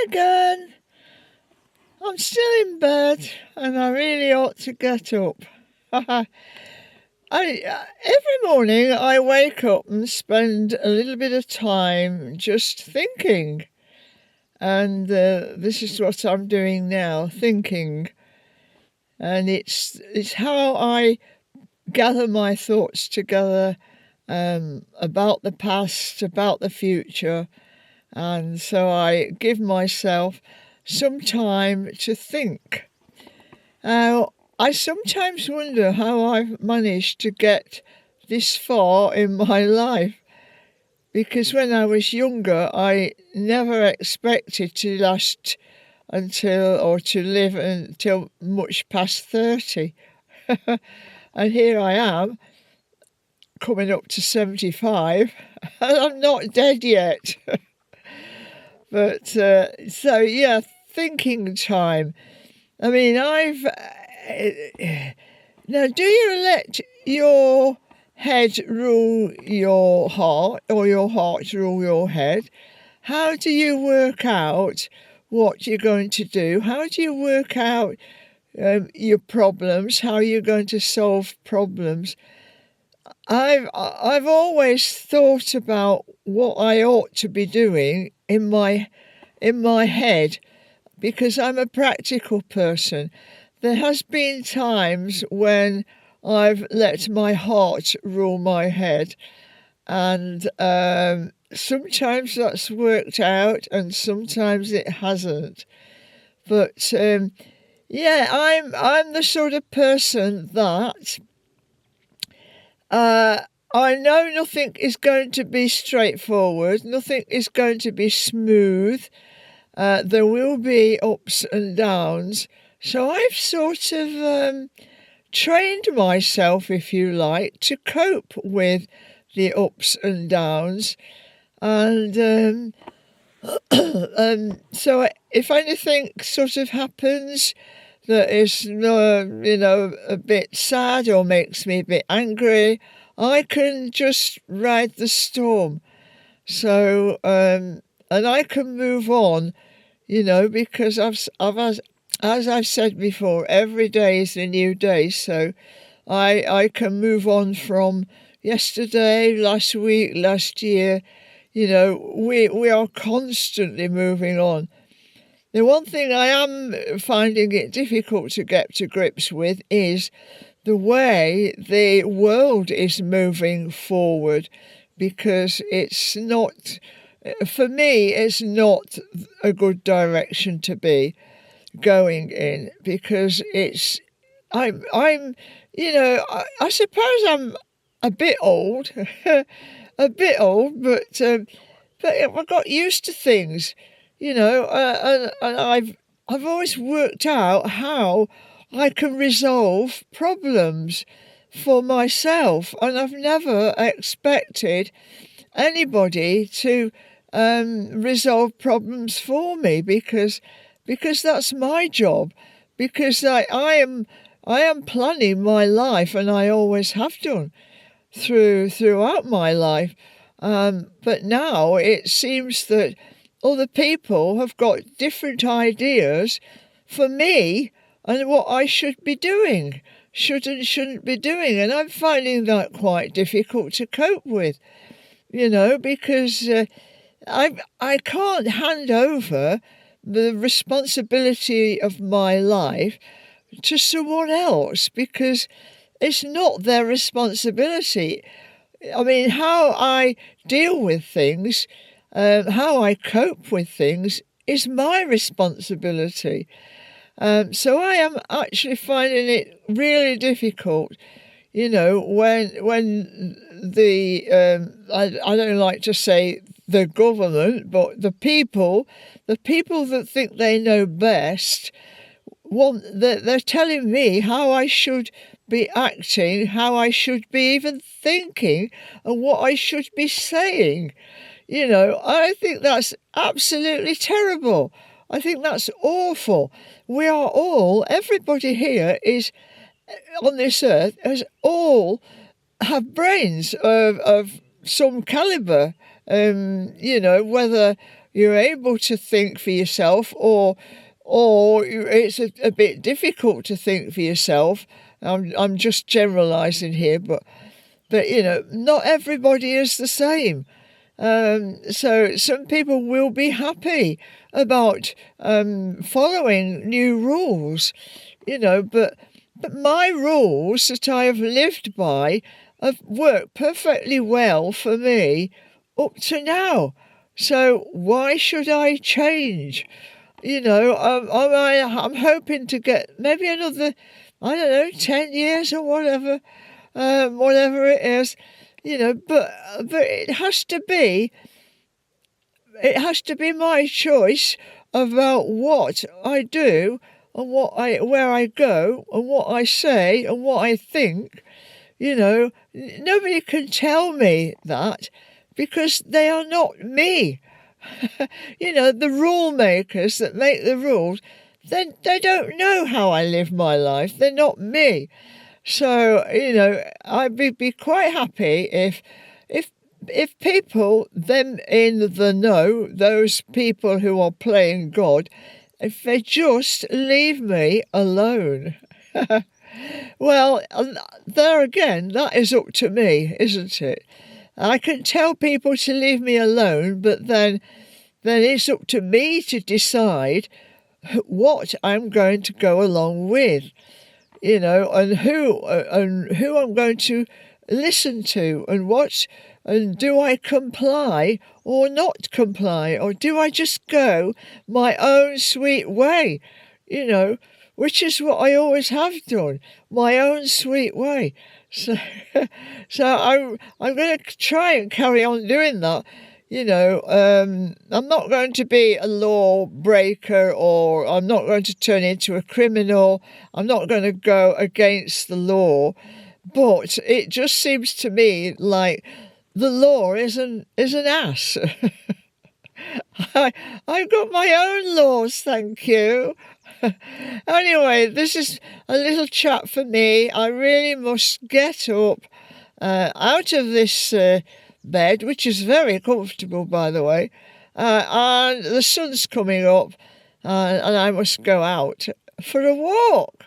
again. I'm still in bed and I really ought to get up. Every morning I wake up and spend a little bit of time just thinking. And this is what I'm doing now, thinking. And it's how I gather my thoughts together about the past, about the future. And so I give myself some time to think. I sometimes wonder how I've managed to get this far in my life, because when I was younger, I never expected to last to live until much past 30. And here I am, coming up to 75, and I'm not dead yet. But, thinking time. I mean, now, do you let your head rule your heart, or your heart rule your head? How do you work out what you're going to do? How do you work out your problems? How you're going to solve problems? I've always thought about what I ought to be doing in my head, because I'm a practical person. There has been times when I've let my heart rule my head, and sometimes that's worked out and sometimes it hasn't. But I'm the sort of person that I know nothing is going to be straightforward, nothing is going to be smooth. There will be ups and downs. So I've sort of trained myself, if you like, to cope with the ups and downs. And so if anything sort of happens that is, a bit sad or makes me a bit angry, I can just ride the storm. So, and I can move on, because as I've said before, every day is a new day. So I can move on from yesterday, last week, last year. We are constantly moving on. The one thing I am finding it difficult to get to grips with is the way the world is moving forward, because it's not, for me, it's not a good direction to be going in, because I suppose I'm a bit old, but I've got used to things. And I've always worked out how I can resolve problems for myself, and I've never expected anybody to resolve problems for me, because that's my job. Because I am planning my life, and I always have done throughout my life. But now it seems that other people have got different ideas for me and what I should be doing, should and shouldn't be doing. And I'm finding that quite difficult to cope with, because I can't hand over the responsibility of my life to someone else, because it's not their responsibility. I mean, how I deal with things, how I cope with things is my responsibility. So I am actually finding it really difficult, when I don't like to say the government, but the people that think they know best, they're telling me how I should be acting, how I should be even thinking, and what I should be saying. I think that's absolutely terrible. I think that's awful. We are all, everybody here is on this earth, all have brains of some calibre. Whether you're able to think for yourself or it's a bit difficult to think for yourself. I'm just generalising here, but not everybody is the same. So some people will be happy about following new rules, but my rules that I have lived by have worked perfectly well for me up to now. So why should I change? I'm hoping to get maybe another, 10 years or whatever it is, but it has to be my choice about what I do and where I go and what I say and what I think. Nobody can tell me that because they are not me. The rule makers that make the rules, they don't know how I live my life. They're not me. So, I'd be quite happy if people, them in the know, those people who are playing God, if they just leave me alone. Well, there again, that is up to me, isn't it? I can tell people to leave me alone, but then it's up to me to decide what I'm going to go along with, and who I'm going to listen to and what, and do I comply or not comply, or do I just go my own sweet way, which is what I always have done, my own sweet way. So, I'm going to try and carry on doing that. I'm not going to be a law breaker, or I'm not going to turn into a criminal. I'm not going to go against the law. But it just seems to me like the law is an ass. I've got my own laws, thank you. Anyway, this is a little chat for me. I really must get up out of this bed, which is very comfortable, by the way, and the sun's coming up, and I must go out for a walk.